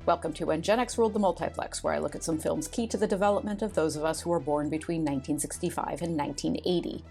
Welcome to When Gen X Ruled the Multiplex, where I look at some films key to the development of those of us who were born between 1965 and 1980.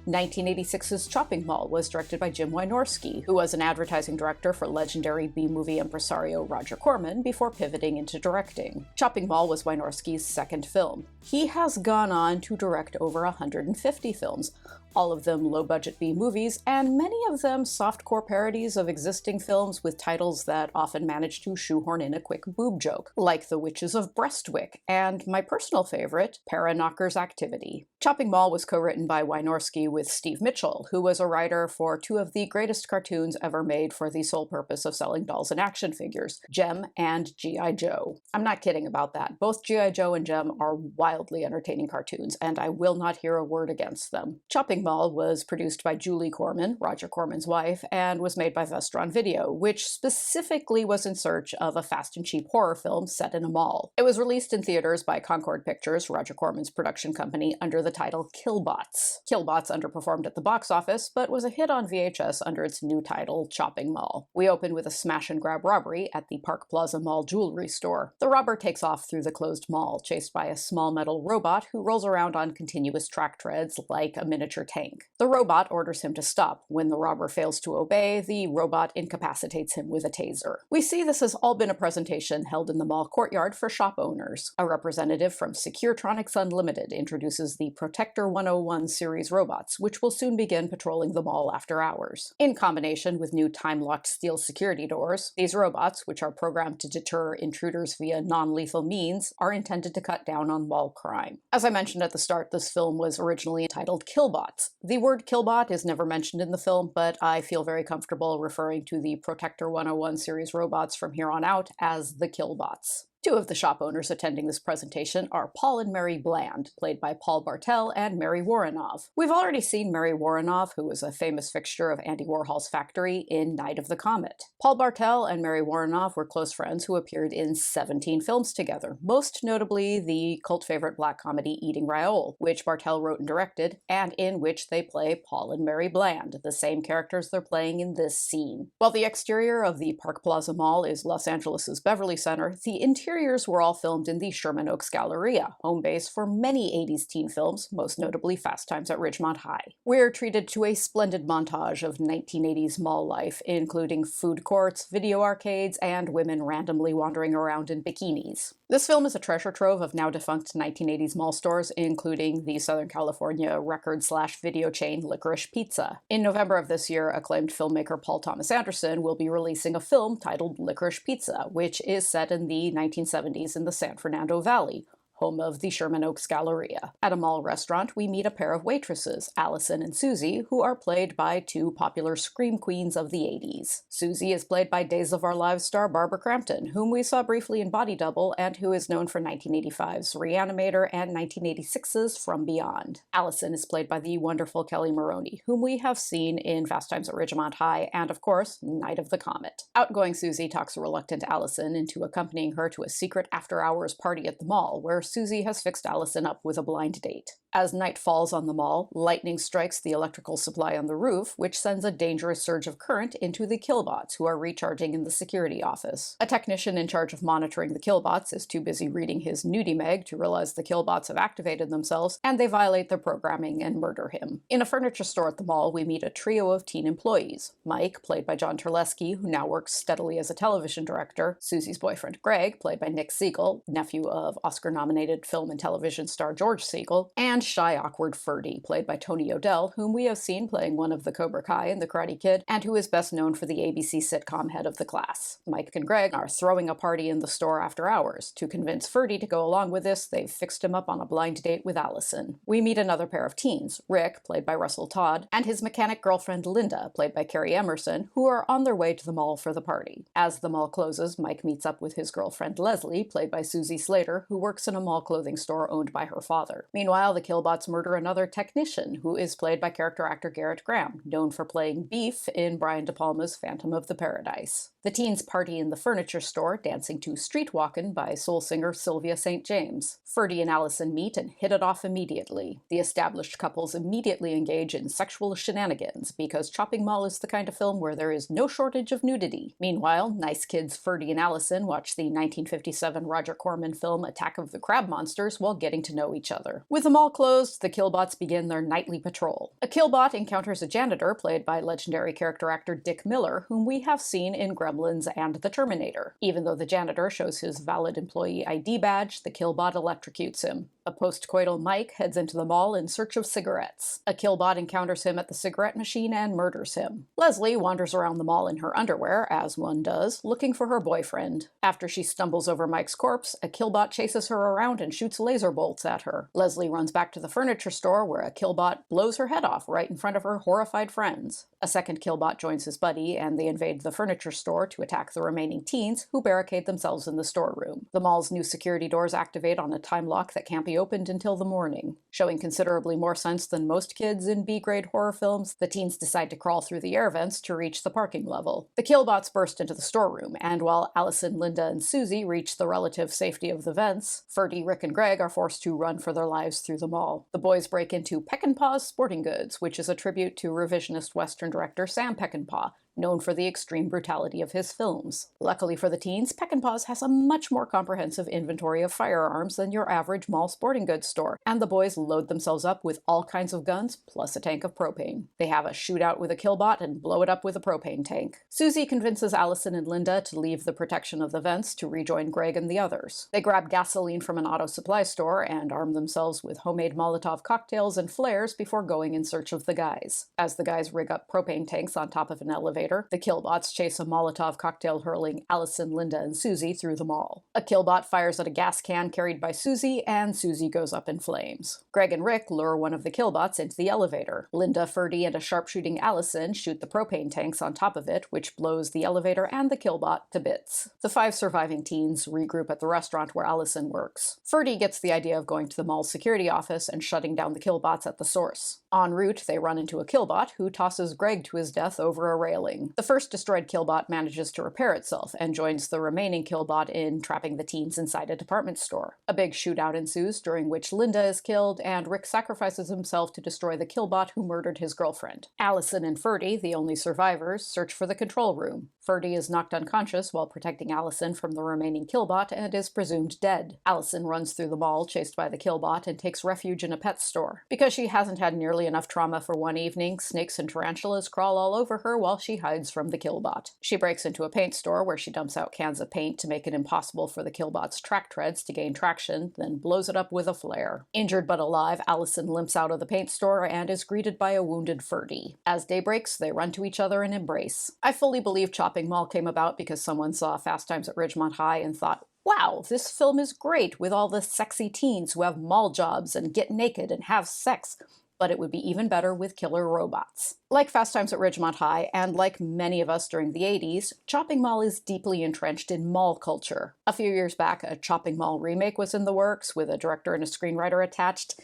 1986's Chopping Mall was directed by Jim Wynorski, who was an advertising director for legendary B-movie impresario Roger Corman before pivoting into directing. Chopping Mall was Wynorski's second film. He has gone on to direct over 150 films, all of them low-budget B-movies, and many of them softcore parodies of existing films with titles that often manage to shoehorn in a quick boob joke, like The Witches of Brestwick, and my personal favorite, Paraknocker's Activity. Chopping Mall was co-written by Wynorski with Steve Mitchell, who was a writer for two of the greatest cartoons ever made for the sole purpose of selling dolls and action figures, Jem and G.I. Joe. I'm not kidding about that. Both G.I. Joe and Jem are wildly entertaining cartoons, and I will not hear a word against them. Chopping Mall was produced by Julie Corman, Roger Corman's wife, and was made by Vestron Video, which specifically was in search of a fast and cheap horror film set in a mall. It was released in theaters by Concord Pictures, Roger Corman's production company, under the title Killbots. Killbots underperformed at the box office, but was a hit on VHS under its new title, Chopping Mall. We open with a smash-and-grab robbery at the Park Plaza Mall jewelry store. The robber takes off through the closed mall, chased by a small metal robot who rolls around on continuous track treads like a miniature tank. The robot orders him to stop. When the robber fails to obey, the robot incapacitates him with a taser. We see this has all been a presentation held in the mall courtyard for shop owners. A representative from Securetronics Unlimited introduces the Protector 101 series robots, which will soon begin patrolling the mall after hours. In combination with new time-locked steel security doors, these robots, which are programmed to deter intruders via non-lethal means, are intended to cut down on mall crime. As I mentioned at the start, this film was originally entitled Killbots. The word Killbot is never mentioned in the film, but I feel very comfortable referring to the Protector 101 series robots from here on out as the Killbots. Two of the shop owners attending this presentation are Paul and Mary Bland, played by Paul Bartel and Mary Woronov. We've already seen Mary Woronov, who was a famous fixture of Andy Warhol's factory, in Night of the Comet. Paul Bartel and Mary Woronov were close friends who appeared in 17 films together, most notably the cult favorite black comedy Eating Raoul, which Bartel wrote and directed, and in which they play Paul and Mary Bland, the same characters they're playing in this scene. While the exterior of the Park Plaza Mall is Los Angeles' Beverly Center, the interiors were all filmed in the Sherman Oaks Galleria, home base for many 80s teen films, most notably Fast Times at Ridgemont High. We're treated to a splendid montage of 1980s mall life, including food courts, video arcades, and women randomly wandering around in bikinis. This film is a treasure trove of now-defunct 1980s mall stores, including the Southern California record/video chain Licorice Pizza. In November of this year, acclaimed filmmaker Paul Thomas Anderson will be releasing a film titled Licorice Pizza, which is set in the 1970s in the San Fernando Valley, home of the Sherman Oaks Galleria. At a mall restaurant, we meet a pair of waitresses, Allison and Susie, who are played by two popular scream queens of the 80s. Susie is played by Days of Our Lives star Barbara Crampton, whom we saw briefly in Body Double and who is known for 1985's Reanimator and 1986's From Beyond. Allison is played by the wonderful Kelli Maroney, whom we have seen in Fast Times at Ridgemont High and, of course, Night of the Comet. Outgoing Susie talks a reluctant Allison into accompanying her to a secret after-hours party at the mall, where Susie has fixed Allison up with a blind date. As night falls on the mall, lightning strikes the electrical supply on the roof, which sends a dangerous surge of current into the Killbots, who are recharging in the security office. A technician in charge of monitoring the Killbots is too busy reading his nudie mag to realize the Killbots have activated themselves, and they violate their programming and murder him. In a furniture store at the mall, we meet a trio of teen employees. Mike, played by John Terlesky, who now works steadily as a television director, Susie's boyfriend Greg, played by Nick Siegel, nephew of Oscar-nominated film and television star George Siegel, and shy, awkward Ferdy, played by Tony O'Dell, whom we have seen playing one of the Cobra Kai in The Karate Kid, and who is best known for the ABC sitcom Head of the Class. Mike and Greg are throwing a party in the store after hours. To convince Ferdy to go along with this, they've fixed him up on a blind date with Allison. We meet another pair of teens, Rick, played by Russell Todd, and his mechanic girlfriend Linda, played by Carrie Emerson, who are on their way to the mall for the party. As the mall closes, Mike meets up with his girlfriend Leslie, played by Susie Slater, who works in a mall clothing store owned by her father. Meanwhile, the Killbots murder another technician, who is played by character actor Garrett Graham, known for playing Beef in Brian De Palma's Phantom of the Paradise. The teens party in the furniture store, dancing to Street Walkin' by soul singer Sylvia St. James. Ferdy and Allison meet and hit it off immediately. The established couples immediately engage in sexual shenanigans, because Chopping Mall is the kind of film where there is no shortage of nudity. Meanwhile, nice kids Ferdy and Allison watch the 1957 Roger Corman film Attack of the Crab Monsters while getting to know each other. With the mall closed, the Killbots begin their nightly patrol. A Killbot encounters a janitor played by legendary character actor Dick Miller, whom we have seen in Gremlins and The Terminator. Even though the janitor shows his valid employee ID badge, the Killbot electrocutes him. A postcoital Mike heads into the mall in search of cigarettes. A Killbot encounters him at the cigarette machine and murders him. Leslie wanders around the mall in her underwear, as one does, looking for her boyfriend. After she stumbles over Mike's corpse, a Killbot chases her around and shoots laser bolts at her. Leslie runs back to the furniture store, where a Killbot blows her head off right in front of her horrified friends. A second Killbot joins his buddy, and they invade the furniture store to attack the remaining teens, who barricade themselves in the storeroom. The mall's new security doors activate on a time lock that can't be opened until the morning. Showing considerably more sense than most kids in B-grade horror films, the teens decide to crawl through the air vents to reach the parking level. The Killbots burst into the storeroom, and while Allison, Linda, and Susie reach the relative safety of the vents, Ferdy, Rick, and Greg are forced to run for their lives through the mall. The boys break into Peckinpah's Sporting Goods, which is a tribute to revisionist Western director Sam Peckinpah, known for the extreme brutality of his films. Luckily for the teens, Peckinpah's has a much more comprehensive inventory of firearms than your average mall sporting goods store, and the boys load themselves up with all kinds of guns, plus a tank of propane. They have a shootout with a Killbot and blow it up with a propane tank. Susie convinces Allison and Linda to leave the protection of the vents to rejoin Greg and the others. They grab gasoline from an auto supply store and arm themselves with homemade Molotov cocktails and flares before going in search of the guys. As the guys rig up propane tanks on top of an elevator, the Killbots chase a Molotov cocktail hurling Allison, Linda, and Susie through the mall. A Killbot fires at a gas can carried by Susie, and Susie goes up in flames. Greg and Rick lure one of the Killbots into the elevator. Linda, Ferdy, and a sharpshooting Allison shoot the propane tanks on top of it, which blows the elevator and the Killbot to bits. The 5 surviving teens regroup at the restaurant where Allison works. Ferdy gets the idea of going to the mall's security office and shutting down the Killbots at the source. En route, they run into a Killbot who tosses Greg to his death over a railing. The first destroyed Killbot manages to repair itself and joins the remaining Killbot in trapping the teens inside a department store. A big shootout ensues, during which Linda is killed, and Rick sacrifices himself to destroy the Killbot who murdered his girlfriend. Allison and Ferdy, the only survivors, search for the control room. Ferdy is knocked unconscious while protecting Allison from the remaining Killbot and is presumed dead. Allison runs through the mall, chased by the Killbot, and takes refuge in a pet store. Because she hasn't had nearly enough trauma for one evening, snakes and tarantulas crawl all over her while she hides from the Killbot. She breaks into a paint store where she dumps out cans of paint to make it impossible for the Killbot's track treads to gain traction, then blows it up with a flare. Injured but alive, Allison limps out of the paint store and is greeted by a wounded Ferdy. As day breaks, they run to each other and embrace. I fully believe Chopping Mall came about because someone saw Fast Times at Ridgemont High and thought, wow, this film is great with all the sexy teens who have mall jobs and get naked and have sex, but it would be even better with killer robots. Like Fast Times at Ridgemont High, and like many of us during the 80s, Chopping Mall is deeply entrenched in mall culture. A few years back, a Chopping Mall remake was in the works, with a director and a screenwriter attached,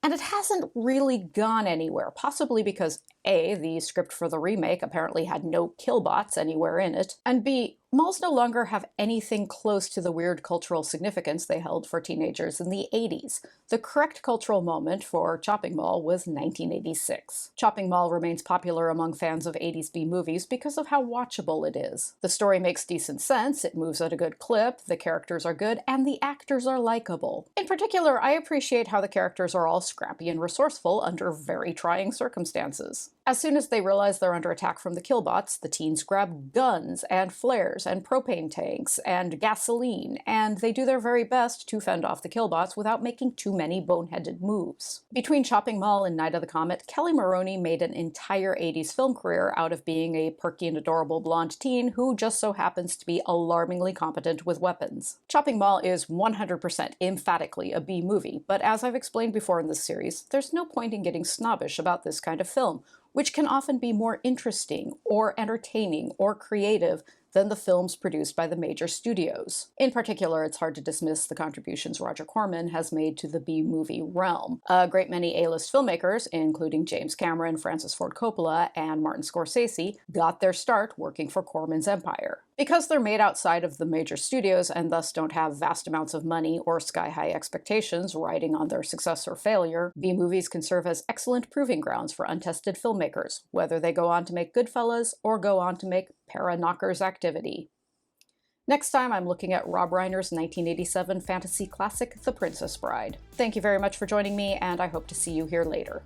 and it hasn't really gone anywhere, possibly because A, the script for the remake apparently had no Killbots anywhere in it, and B, malls no longer have anything close to the weird cultural significance they held for teenagers in the 80s. The correct cultural moment for Chopping Mall was 1986. Chopping Mall remains popular among fans of 80s B-movies because of how watchable it is. The story makes decent sense, it moves at a good clip, the characters are good, and the actors are likable. In particular, I appreciate how the characters are all scrappy and resourceful under very trying circumstances. As soon as they realize they're under attack from the Killbots, the teens grab guns and flares and propane tanks and gasoline, and they do their very best to fend off the Killbots without making too many boneheaded moves. Between Chopping Mall and Night of the Comet, Kelli Maroney made an entire 80s film career out of being a perky and adorable blonde teen who just so happens to be alarmingly competent with weapons. Chopping Mall is 100% emphatically a B movie, but as I've explained before in this series, there's no point in getting snobbish about this kind of film, which can often be more interesting or entertaining or creative than the films produced by the major studios. In particular, it's hard to dismiss the contributions Roger Corman has made to the B-movie realm. A great many A-list filmmakers, including James Cameron, Francis Ford Coppola, and Martin Scorsese, got their start working for Corman's empire. Because they're made outside of the major studios and thus don't have vast amounts of money or sky-high expectations riding on their success or failure, B-movies can serve as excellent proving grounds for untested filmmakers, whether they go on to make Goodfellas or go on to make para-knockers activity. Next time, I'm looking at Rob Reiner's 1987 fantasy classic, The Princess Bride. Thank you very much for joining me, and I hope to see you here later.